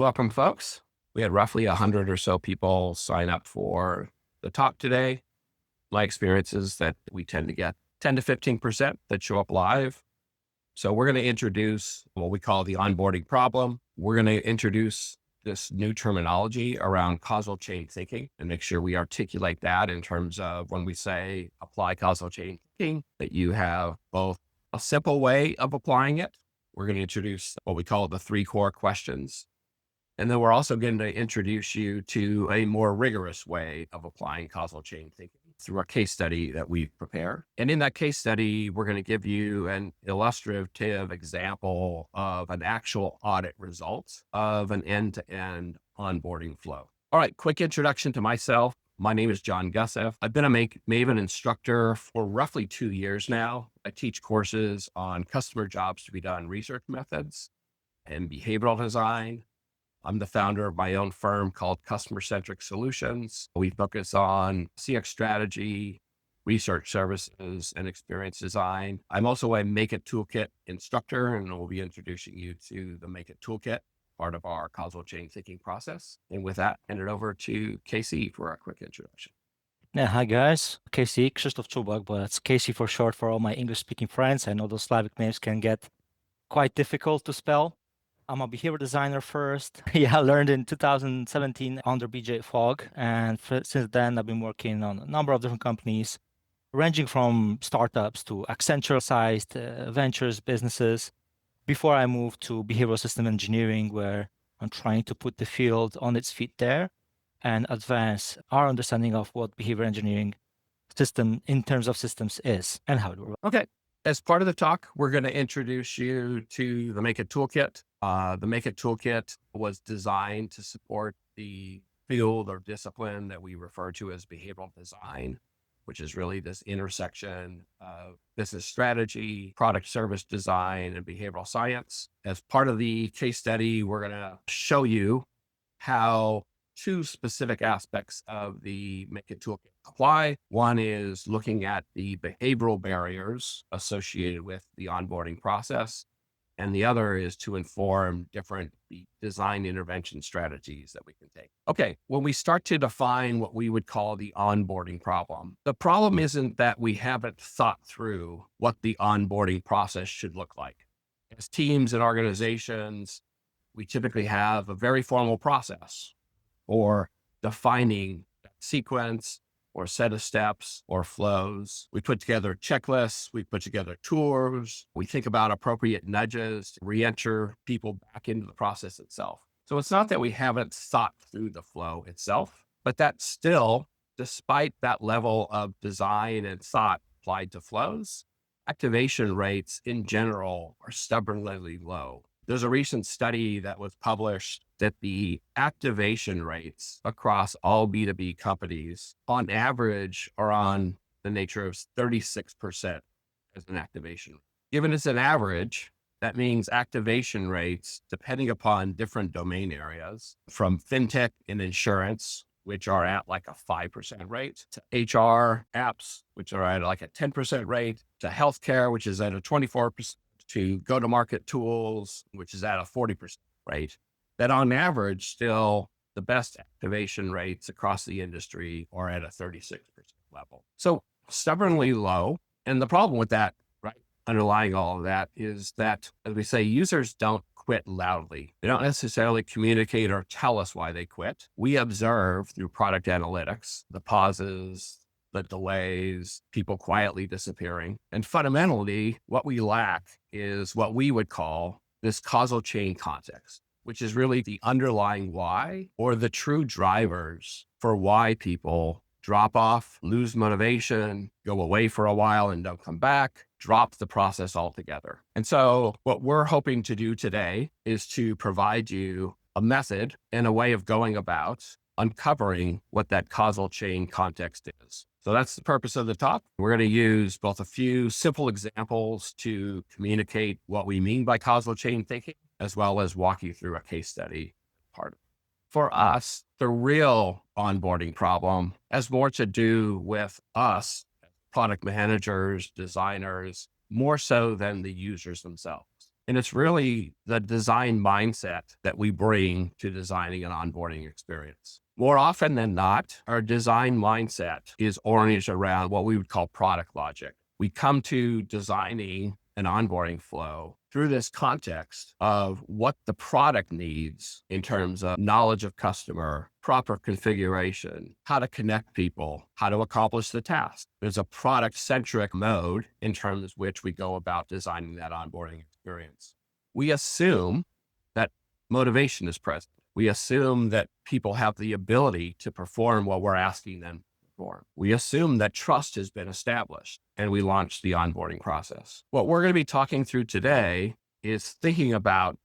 Welcome, folks. We had roughly 100 or so people sign up for the talk today. My experience is that we tend to get 10 to 15% that show up live. So we're going to introduce what we call the onboarding problem. We're going to introduce this new terminology around causal chain thinking and make sure we articulate that in terms of when we say apply causal chain thinking, that you have both a simple way of applying it. We're going to introduce what we call the 3 core questions. And then we're also going to introduce you to a more rigorous way of applying causal chain thinking through a case study that we've prepared. And in that case study, we're going to give you an illustrative example of an actual audit result of an end-to-end onboarding flow. All right, quick introduction to myself. My name is John Gusseff. I've been a Maven instructor for roughly 2 years now. I teach courses on customer jobs to be done research methods and behavioral design. I'm the founder of my own firm called Customer-Centric Solutions. We focus on CX strategy, research services, and experience design. I'm also a Make It Toolkit instructor, and we'll be introducing you to the Make It Toolkit, part of our causal chain thinking process. And with that, hand it over to Casey for a quick introduction. Yeah, hi guys. Casey, Krzysztof Czubak, but it's Casey for short for all my English-speaking friends. I know those Slavic names can get quite difficult to spell. I'm a behavior designer first. Yeah, I learned in 2017 under BJ Fogg. And since then, I've been working on a number of different companies, ranging from startups to Accenture-sized ventures, businesses, before I moved to behavioral system engineering, where I'm trying to put the field on its feet there and advance our understanding of what behavior engineering system in terms of systems is and how it works. Okay. As part of the talk, we're going to introduce you to the Make It Toolkit. The Make It Toolkit was designed to support the field or discipline that we refer to as behavioral design, which is really this intersection of business strategy, product service design, and behavioral science. As part of the case study, we're going to show you how 2 specific aspects of the Make It Toolkit apply. One is looking at the behavioral barriers associated with the onboarding process. And the other is to inform different design intervention strategies that we can take. Okay, when we start to define what we would call the onboarding problem, the problem isn't that we haven't thought through what the onboarding process should look like. As teams and organizations, we typically have a very formal process or defining sequence or set of steps or flows. We put together checklists, we put together tours, we think about appropriate nudges to re-enter people back into the process itself. So it's not that we haven't thought through the flow itself, but that still, despite that level of design and thought applied to flows, activation rates in general are stubbornly low. There's a recent study that was published that the activation rates across all B2B companies on average are on the nature of 36% as an activation. Given it's an average, that means activation rates, depending upon different domain areas, from fintech and insurance, which are at like a 5% rate, to HR apps, which are at like a 10% rate, to healthcare, which is at a 24%, to go-to-market tools, which is at a 40% rate, that on average, still the best activation rates across the industry are at a 36% level. So stubbornly low. And the problem with that, right, underlying all of that is that, as we say, users don't quit loudly. They don't necessarily communicate or tell us why they quit. We observe through product analytics, the pauses, the delays, people quietly disappearing. And fundamentally, what we lack is what we would call this causal chain context, which is really the underlying why or the true drivers for why people drop off, lose motivation, go away for a while and don't come back, drop the process altogether. And so what we're hoping to do today is to provide you a method and a way of going about uncovering what that causal chain context is. So that's the purpose of the talk. We're going to use both a few simple examples to communicate what we mean by causal chain thinking, as well as walk you through a case study part of it. For us, the real onboarding problem has more to do with us, product managers, designers, more so than the users themselves. And it's really the design mindset that we bring to designing an onboarding experience. More often than not, our design mindset is oriented around what we would call product logic. We come to designing an onboarding flow through this context of what the product needs in terms of knowledge of customer, proper configuration, how to connect people, how to accomplish the task. There's a product-centric mode in terms of which we go about designing that onboarding experience. We assume that motivation is present. We assume that people have the ability to perform what we're asking them to perform. We assume that trust has been established, and we launch the onboarding process. What we're going to be talking through today is thinking about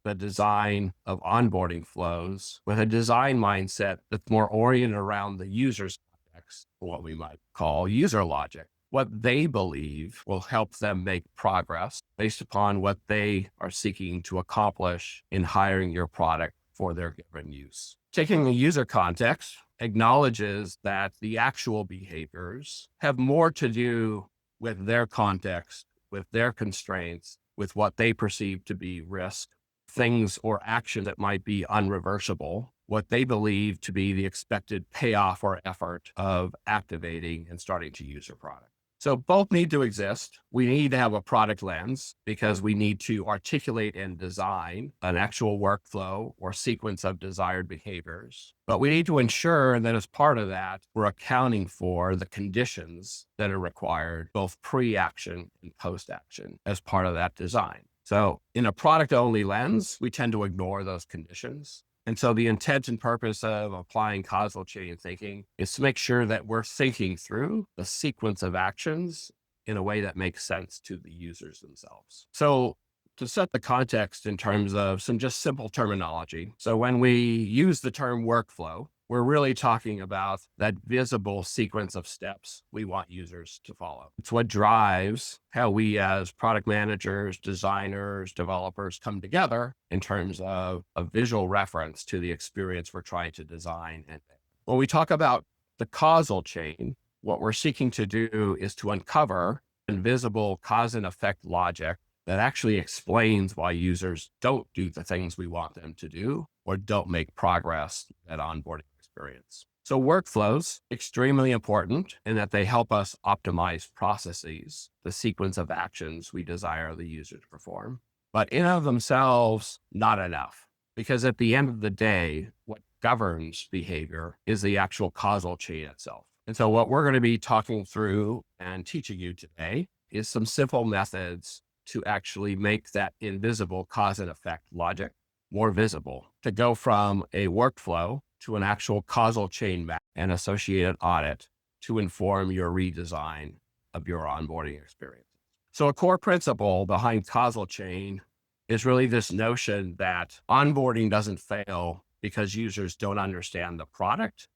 the design of onboarding flows with a design mindset that's more oriented around the user's context, what we might call user logic, what they believe will help them make progress based upon what they are seeking to accomplish in hiring your product for their given use. Taking the user context acknowledges that the actual behaviors have more to do with their context, with their constraints, with what they perceive to be risk, things or action that might be unreversible, what they believe to be the expected payoff or effort of activating and starting to use your product. So both need to exist. We need to have a product lens because we need to articulate and design an actual workflow or sequence of desired behaviors. But we need to ensure that as part of that, we're accounting for the conditions that are required, both pre-action and post-action as part of that design. So in a product-only lens, we tend to ignore those conditions. And so the intent and purpose of applying causal chain thinking is to make sure that we're thinking through the sequence of actions in a way that makes sense to the users themselves. So to set the context in terms of some just simple terminology. So when we use the term workflow, we're really talking about that visible sequence of steps we want users to follow. It's what drives how we as product managers, designers, developers come together in terms of a visual reference to the experience we're trying to design. And when we talk about the causal chain, what we're seeking to do is to uncover invisible cause and effect logic that actually explains why users don't do the things we want them to do or don't make progress at onboarding experience. So workflows, extremely important in that they help us optimize processes, the sequence of actions we desire the user to perform, but in and of themselves, not enough. Because at the end of the day, what governs behavior is the actual causal chain itself. And so what we're going to be talking through and teaching you today is some simple methods to actually make that invisible cause and effect logic more visible, to go from a workflow to an actual causal chain map and associated audit to inform your redesign of your onboarding experience. So a core principle behind causal chain is really this notion that onboarding doesn't fail because users don't understand the product.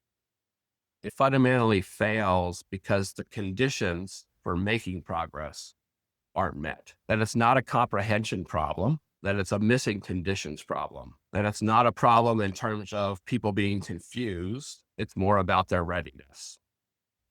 It fundamentally fails because the conditions for making progress aren't met, that it's not a comprehension problem, that it's a missing conditions problem, that it's not a problem in terms of people being confused. It's more about their readiness.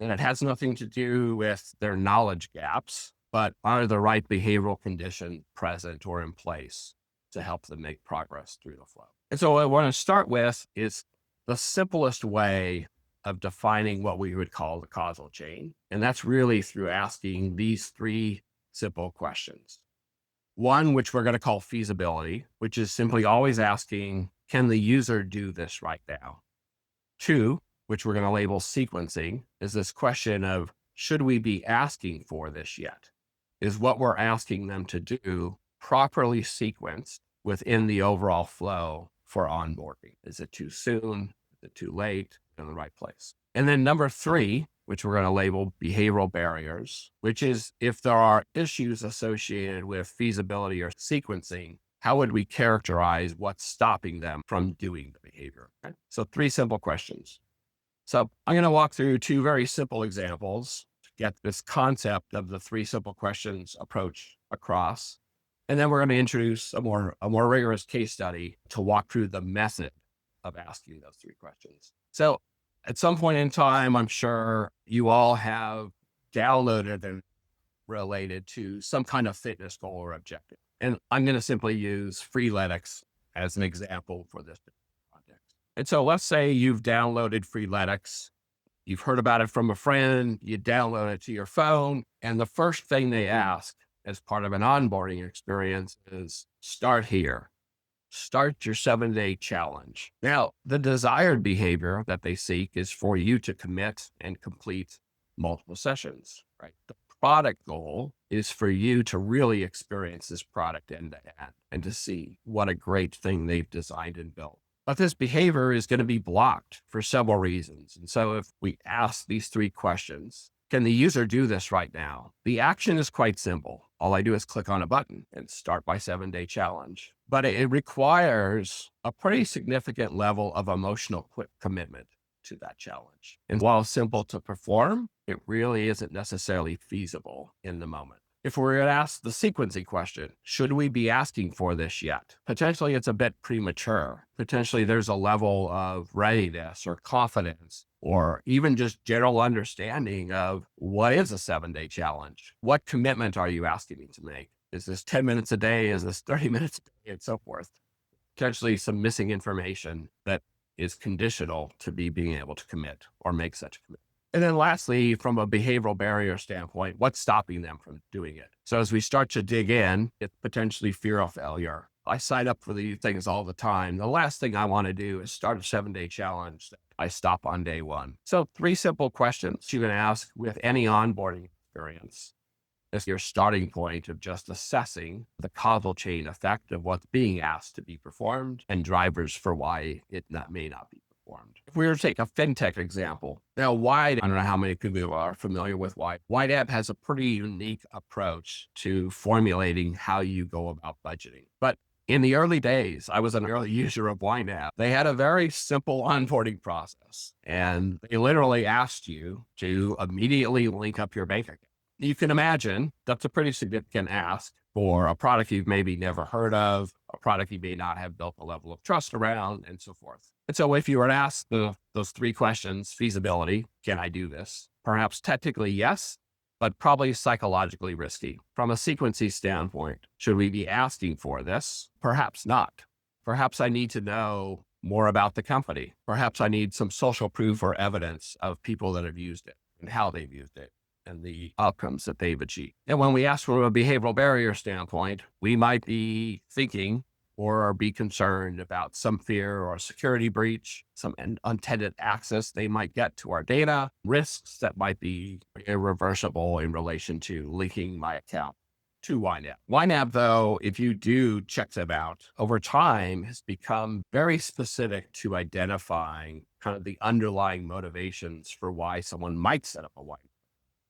And it has nothing to do with their knowledge gaps, but are the right behavioral conditions present or in place to help them make progress through the flow. And so what I want to start with is the simplest way of defining what we would call the causal chain. And that's really through asking these three simple questions. One, which we're going to call feasibility, which is simply always asking, can the user do this right now? Two, which we're going to label sequencing, is this question of, should we be asking for this yet? Is what we're asking them to do properly sequenced within the overall flow for onboarding? Is it too soon? Is it too late? In the right place? And then number three, which we're going to label behavioral barriers, which is if there are issues associated with feasibility or sequencing, how would we characterize what's stopping them from doing the behavior? Okay? So three simple questions. So I'm going to walk through two very simple examples to get this concept of the three simple questions approach across. And then we're going to introduce a more rigorous case study to walk through the method of asking those three questions. So at some point in time, I'm sure you all have downloaded and related to some kind of fitness goal or objective. And I'm going to simply use Freeletics as an example for this project. And so let's say you've downloaded Freeletics. You've heard about it from a friend, you download it to your phone, and the first thing they ask as part of an onboarding experience is start here. Start your 7-day challenge. Now, the desired behavior that they seek is for you to commit and complete multiple sessions, right? The product goal is for you to really experience this product end to end and to see what a great thing they've designed and built. But this behavior is going to be blocked for several reasons. And so if we ask these 3 questions, can the user do this right now? The action is quite simple. All I do is click on a button and start my 7-day challenge. But it requires a pretty significant level of emotional commitment to that challenge. And while simple to perform, it really isn't necessarily feasible in the moment. If we're going to ask the sequencing question, should we be asking for this yet? Potentially it's a bit premature. Potentially there's a level of readiness or confidence or even just general understanding of what is a 7-day challenge? What commitment are you asking me to make? Is this 10 minutes a day? Is this 30 minutes a day? And so forth. Potentially some missing information that is conditional to being able to commit or make such a commitment. And then lastly, from a behavioral barrier standpoint, what's stopping them from doing it? So as we start to dig in, it's potentially fear of failure. I sign up for these things all the time. The last thing I want to do is start a 7-day challenge that I stop on day 1. So 3 simple questions you can ask with any onboarding experience. It's your starting point of just assessing the causal chain effect of what's being asked to be performed and drivers for why it may not be performed. If we were to take a fintech example, now Wide, I don't know how many people are familiar with Wide. Wide App has a pretty unique approach to formulating how you go about budgeting. But in the early days, I was an early user of Wide App. They had a very simple onboarding process, and they literally asked you to immediately link up your bank account. You can imagine that's a pretty significant ask for a product you've maybe never heard of, a product you may not have built a level of trust around, and so forth. And so if you were to ask those 3 questions, feasibility, can I do this? Perhaps technically yes, but probably psychologically risky. From a sequencing standpoint, should we be asking for this? Perhaps not. Perhaps I need to know more about the company. Perhaps I need some social proof or evidence of people that have used it and how they've used it and the outcomes that they've achieved. And when we ask from a behavioral barrier standpoint, we might be thinking or be concerned about some fear or security breach, some unintended access they might get to our data, risks that might be irreversible in relation to linking my account to YNAB. YNAB, though, if you do check them out, over time has become very specific to identifying kind of the underlying motivations for why someone might set up a YNAB.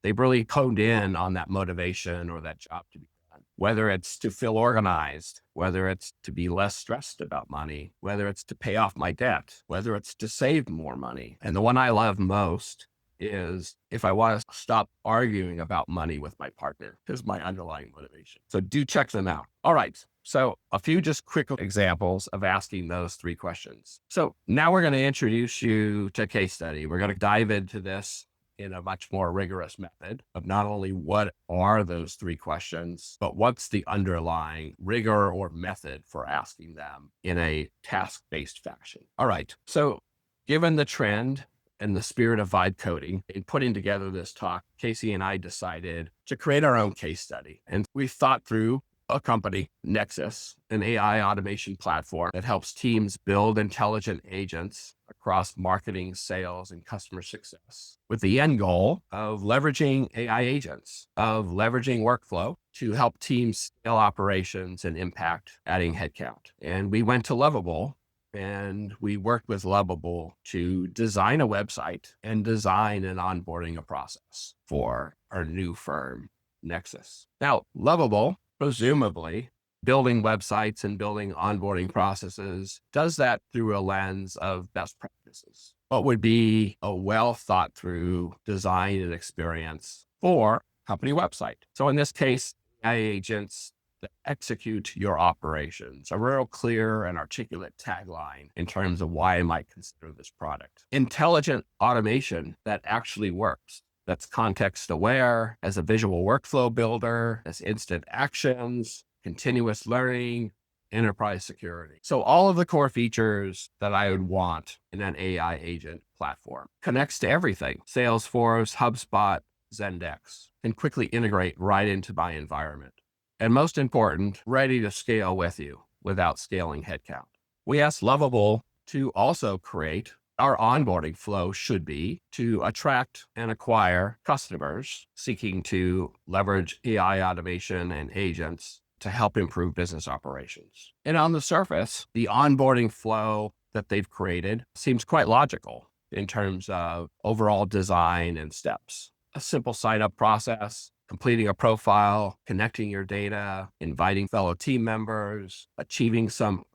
They've really honed in on that motivation or that job to be done, whether it's to feel organized, whether it's to be less stressed about money, whether it's to pay off my debt, whether it's to save more money. And the one I love most is if I want to stop arguing about money with my partner, is my underlying motivation. So do check them out. All right. So a few just quick examples of asking those 3 questions. So now we're going to introduce you to a case study. We're going to dive into this in a much more rigorous method of not only what are those 3 questions, but what's the underlying rigor or method for asking them in a task-based fashion. All right. So given the trend and the spirit of vibe coding in putting together this talk, Casey and I decided to create our own case study. And we thought through a company, Nexus, an AI automation platform that helps teams build intelligent agents across marketing, sales, and customer success, with the end goal of leveraging AI agents, of leveraging workflow to help teams scale operations and impact adding headcount. And we went to Lovable and we worked with Lovable to design a website and design an onboarding process for our new firm, Nexus. Now, Lovable, presumably, building websites and building onboarding processes, does that through a lens of best practices. What would be a well thought through design and experience for a company website? So in this case, AI agents that execute your operations, a real clear and articulate tagline in terms of why I might consider this product. Intelligent automation that actually works. That's context aware, as a visual workflow builder, as instant actions, continuous learning, enterprise security. So all of the core features that I would want in an AI agent platform connects to everything. Salesforce, HubSpot, Zendesk can quickly integrate right into my environment. And most important, ready to scale with you without scaling headcount. We asked Lovable to also create our onboarding flow should be to attract and acquire customers seeking to leverage AI automation and agents to help improve business operations. And on the surface, the onboarding flow that they've created seems quite logical in terms of overall design and steps. A simple sign-up process, completing a profile, connecting your data, inviting fellow team members, achieving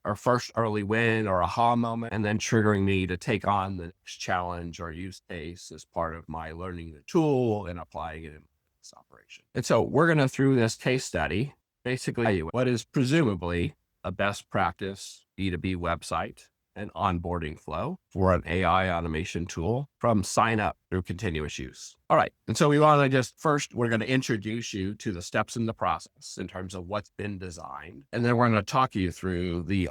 our first early win or aha moment, and then triggering me to take on the next challenge or use case as part of my learning the tool and applying it in this operation. And so we're going to, through this case study, basically tell you what is presumably a best practice B2B website and onboarding flow for an AI automation tool from sign up through continuous use. All right. And so we want to first, we're going to introduce you to the steps in the process in terms of what's been designed. And then we're going to talk you through the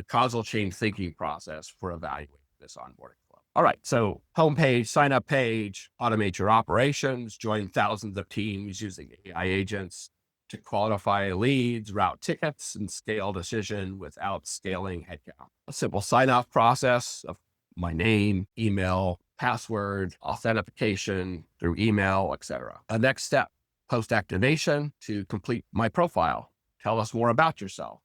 causal chain thinking process for evaluating this onboarding flow. All right. So homepage, sign up page, automate your operations, join thousands of teams using AI agents to qualify leads, route tickets, and scale decision without scaling headcount. A simple sign-off process of my name, email, password, authentication through email, etc. A next step, post-activation to complete my profile. Tell us more about yourself,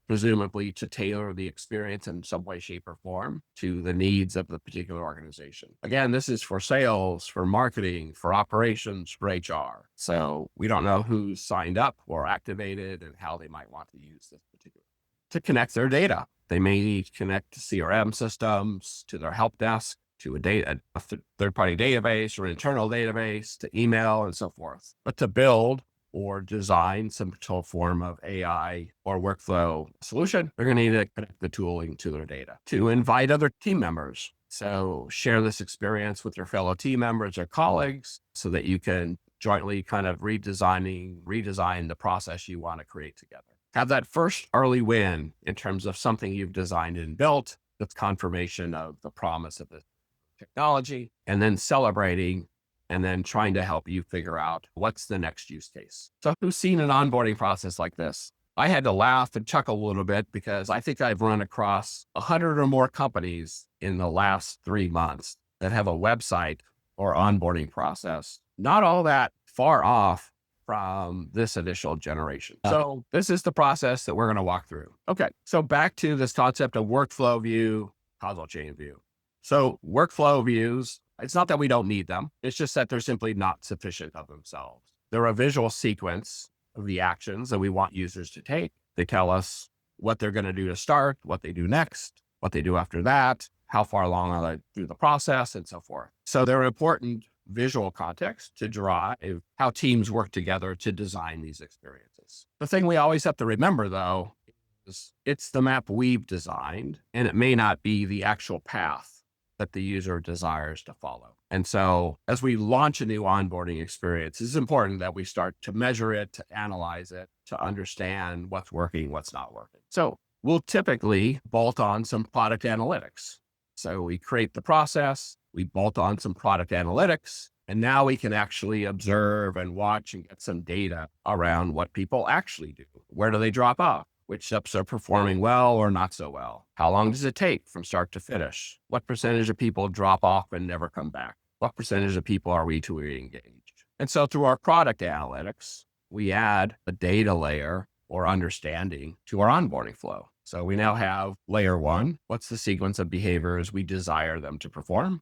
presumably to tailor the experience in some way, shape, or form to the needs of the particular organization. Again, this is for sales, for marketing, for operations, for HR. So we don't know who's signed up or activated and how they might want to use this particular. To connect their data, they may need to connect to CRM systems, to their help desk, to a third-party database or an internal database, to email and so forth. But to build or design some form of AI or workflow solution, they're going to need to connect the tooling to their data. To invite other team members. So share this experience with your fellow team members or colleagues so that you can jointly kind of redesign the process you want to create together. Have that first early win in terms of something you've designed and built that's confirmation of the promise of the technology, and then celebrating and then trying to help you figure out what's the next use case. So who's seen an onboarding process like this? I had to laugh and chuckle a little bit because I think I've run across 100 or more companies in the last 3 months that have a website or onboarding process, not all that far off from this initial generation. So this is the process that we're going to walk through. Okay, so back to this concept of workflow view, causal chain view. So workflow views, it's not that we don't need them. It's just that they're simply not sufficient of themselves. They're a visual sequence of the actions that we want users to take. They tell us what they're going to do to start, what they do next, what they do after that, how far along are they through the process, and so forth. So they're important visual context to drive how teams work together to design these experiences. The thing we always have to remember, though, is it's the map we've designed, and it may not be the actual path that the user desires to follow. And so as we launch a new onboarding experience, it's important that we start to measure it, to analyze it, to understand what's working, what's not working. So we'll typically bolt on some product analytics. So we create the process, we bolt on some product analytics, and now we can actually observe and watch and get some data around what people actually do. Where do they drop off? Which steps are performing well or not so well? How long does it take from start to finish? What percentage of people drop off and never come back? What percentage of people are we to re-engage? And so through our product analytics, we add a data layer or understanding to our onboarding flow. So we now have layer 1, what's the sequence of behaviors we desire them to perform?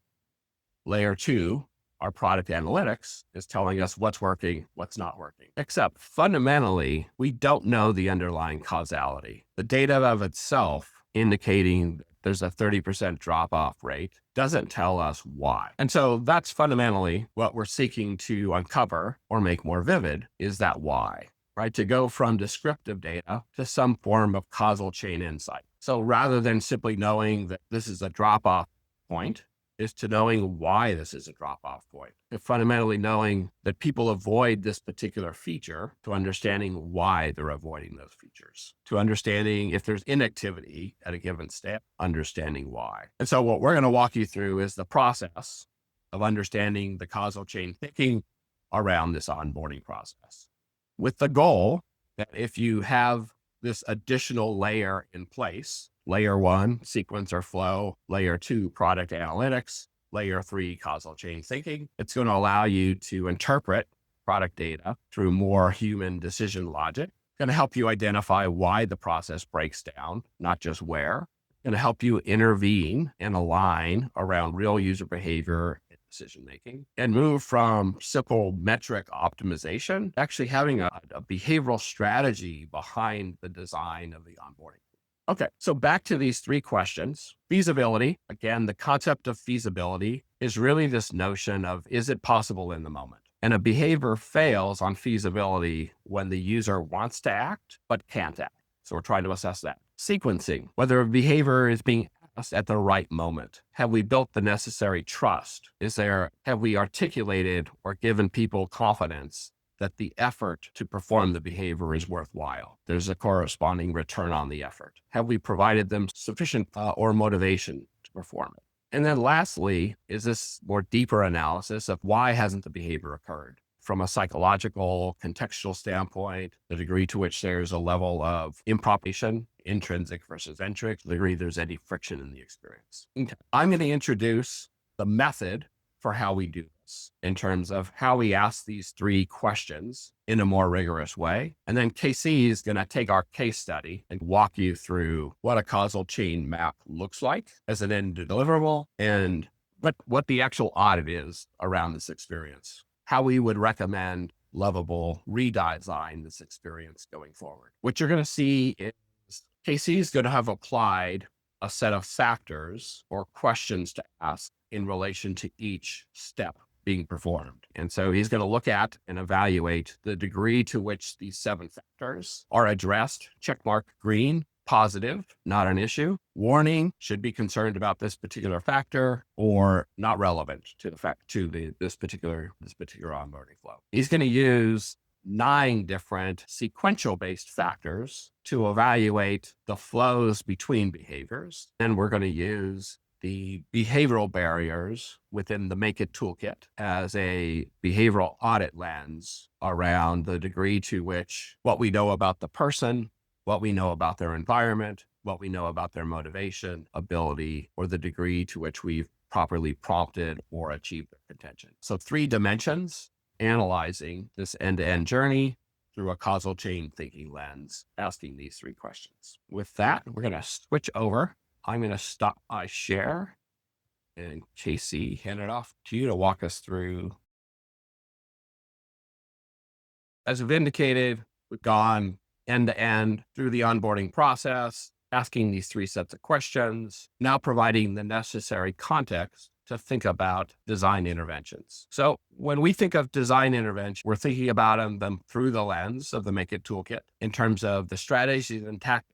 Layer 2, our product analytics is telling us what's working, what's not working. Except fundamentally, we don't know the underlying causality. The data of itself indicating there's a 30% drop-off rate doesn't tell us why. And so that's fundamentally what we're seeking to uncover or make more vivid is that why, right? To go from descriptive data to some form of causal chain insight. So rather than simply knowing that this is a drop-off point, is to knowing why this is a drop-off point, and fundamentally knowing that people avoid this particular feature, to understanding why they're avoiding those features, to understanding if there's inactivity at a given step, understanding why. And so what we're going to walk you through is the process of understanding the causal chain thinking around this onboarding process, with the goal that if you have this additional layer in place, layer 1, sequence or flow, layer 2, product analytics, layer 3, causal chain thinking, it's going to allow you to interpret product data through more human decision logic. It's going to help you identify why the process breaks down, not just where. It's going to help you intervene and align around real user behavior and decision-making, and move from simple metric optimization, actually having a behavioral strategy behind the design of the onboarding. Okay, so back to these 3 questions. Feasibility, again, the concept of feasibility is really this notion of, is it possible in the moment? And a behavior fails on feasibility when the user wants to act, but can't act. So we're trying to assess that. Sequencing, whether a behavior is being asked at the right moment. Have we built the necessary trust? Have we articulated or given people confidence that the effort to perform the behavior is worthwhile? There's a corresponding return on the effort. Have we provided them sufficient or motivation to perform it? And then lastly, is this more deeper analysis of why hasn't the behavior occurred? From a psychological, contextual standpoint, the degree to which there's a level of improvisation, intrinsic versus extrinsic, the degree there's any friction in the experience. Okay. I'm going to introduce the method for how we do this in terms of how we ask these 3 questions in a more rigorous way. And then KC is going to take our case study and walk you through what a causal chain map looks like as an end deliverable, and what the actual audit is around this experience, how we would recommend Lovable redesign this experience going forward. What you're going to see is KC is going to have applied a set of factors or questions to ask in relation to each step being performed. And so he's going to look at and evaluate the degree to which these 7 factors are addressed. Checkmark green, positive, not an issue. Warning, should be concerned about this particular factor, or not relevant to this particular onboarding flow. He's going to use 9 different sequential based factors to evaluate the flows between behaviors. And we're going to use the behavioral barriers within the Make It toolkit as a behavioral audit lens around the degree to which what we know about the person, what we know about their environment, what we know about their motivation, ability, or the degree to which we've properly prompted or achieved their intention. So 3 dimensions, analyzing this end-to-end journey through a causal chain thinking lens, asking these 3 questions. With that, we're going to switch over. I'm going to stop my share, and KC, hand it off to you to walk us through. As we've indicated, we've gone end to end through the onboarding process, asking these 3 sets of questions, now providing the necessary context to think about design interventions. So when we think of design intervention, we're thinking about them through the lens of the Make It toolkit in terms of the strategies and tactics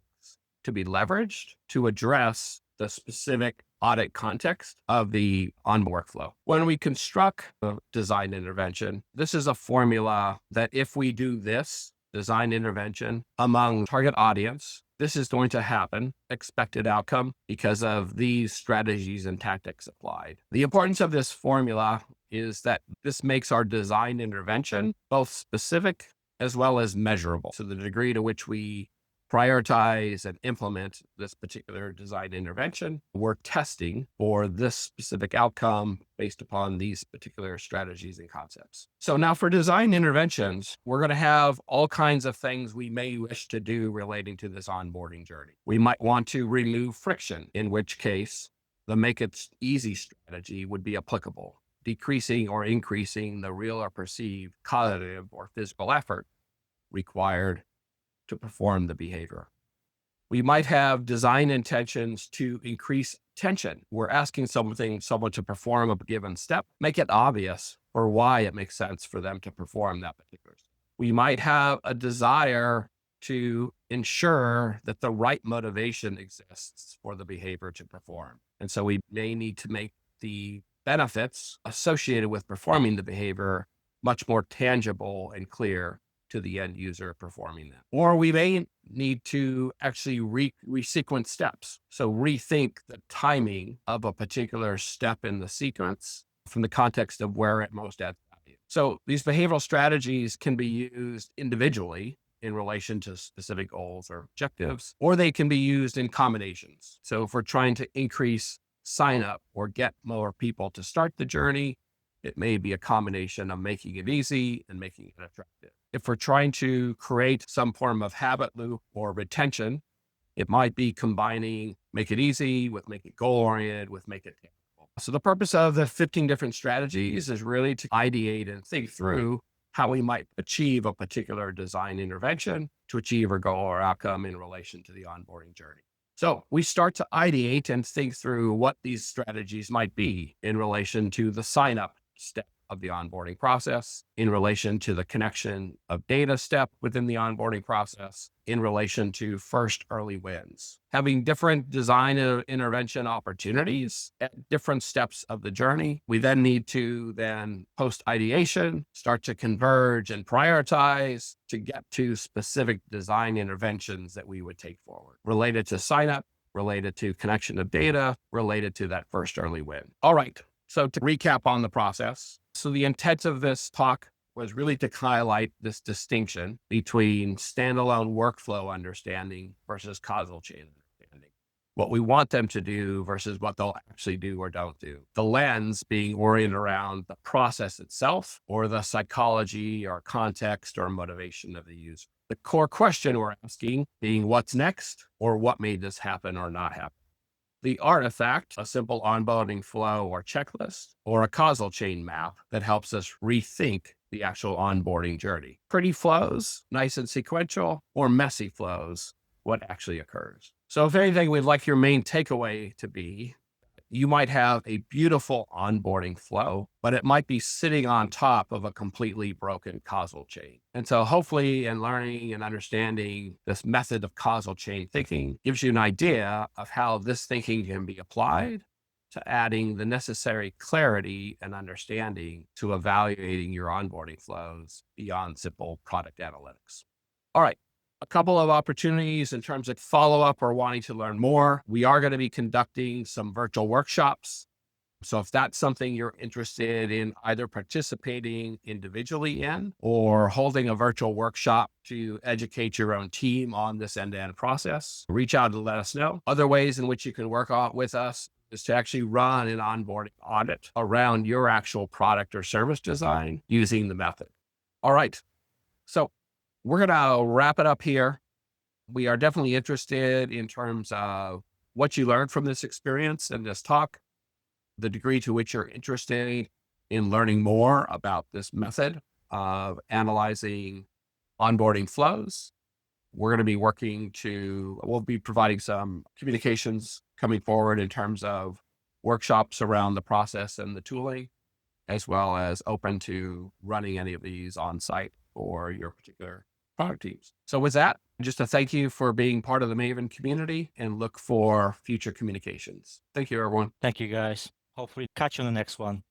to be leveraged to address the specific audit context of the onboard workflow. When we construct a design intervention, this is a formula that if we do this design intervention among target audience, this is going to happen, expected outcome, because of these strategies and tactics applied. The importance of this formula is that this makes our design intervention both specific as well as measurable. So the degree to which we prioritize and implement this particular design intervention, we're testing for this specific outcome based upon these particular strategies and concepts. So now for design interventions, we're going to have all kinds of things we may wish to do relating to this onboarding journey. We might want to remove friction, in which case the Make It Easy strategy would be applicable, decreasing or increasing the real or perceived cognitive or physical effort required to perform the behavior. We might have design intentions to increase tension. We're asking someone to perform a given step, make it obvious for why it makes sense for them to perform that particular step. We might have a desire to ensure that the right motivation exists for the behavior to perform. And so we may need to make the benefits associated with performing the behavior much more tangible and clear to the end user performing them. Or we may need to actually resequence steps. So rethink the timing of a particular step in the sequence from the context of where it most adds value. So these behavioral strategies can be used individually in relation to specific goals or objectives, or they can be used in combinations. So if we're trying to increase sign up or get more people to start the journey, it may be a combination of making it easy and making it attractive. If we're trying to create some form of habit loop or retention, it might be combining make it easy with make it goal oriented with make it tangible. So the purpose of the 15 different strategies is really to ideate and think through how we might achieve a particular design intervention to achieve our goal or outcome in relation to the onboarding journey. So we start to ideate and think through what these strategies might be in relation to the sign up step of the onboarding process, in relation to the connection of data step within the onboarding process, in relation to first early wins. Having different design intervention opportunities at different steps of the journey, we then need to post ideation, start to converge and prioritize to get to specific design interventions that we would take forward related to sign up, related to connection of data, related to that first early win. All right. So to recap on the process, so the intent of this talk was really to highlight this distinction between standalone workflow understanding versus causal chain understanding. What we want them to do versus what they'll actually do or don't do. The lens being oriented around the process itself or the psychology or context or motivation of the user. The core question we're asking being what's next or what made this happen or not happen. The artifact, a simple onboarding flow or checklist, or a causal chain map that helps us rethink the actual onboarding journey. Pretty flows, nice and sequential, or messy flows, what actually occurs. So if anything, we'd like your main takeaway to be, you might have a beautiful onboarding flow, but it might be sitting on top of a completely broken causal chain. And so hopefully in learning and understanding this method of causal chain thinking gives you an idea of how this thinking can be applied to adding the necessary clarity and understanding to evaluating your onboarding flows beyond simple product analytics. All right. A couple of opportunities in terms of follow-up or wanting to learn more. We are going to be conducting some virtual workshops. So if that's something you're interested in either participating individually in or holding a virtual workshop to educate your own team on this end-to-end process, reach out and let us know. Other ways in which you can work on with us is to actually run an onboarding audit around your actual product or service design using the method. All right. So we're going to wrap it up here. We are definitely interested in terms of what you learned from this experience and this talk, the degree to which you're interested in learning more about this method of analyzing onboarding flows. We're going to be we'll be providing some communications coming forward in terms of workshops around the process and the tooling, as well as open to running any of these on site for your particular product teams. So with that, just a thank you for being part of the Maven community and look for future communications. Thank you, everyone. Thank you, guys. Hopefully catch you on the next one.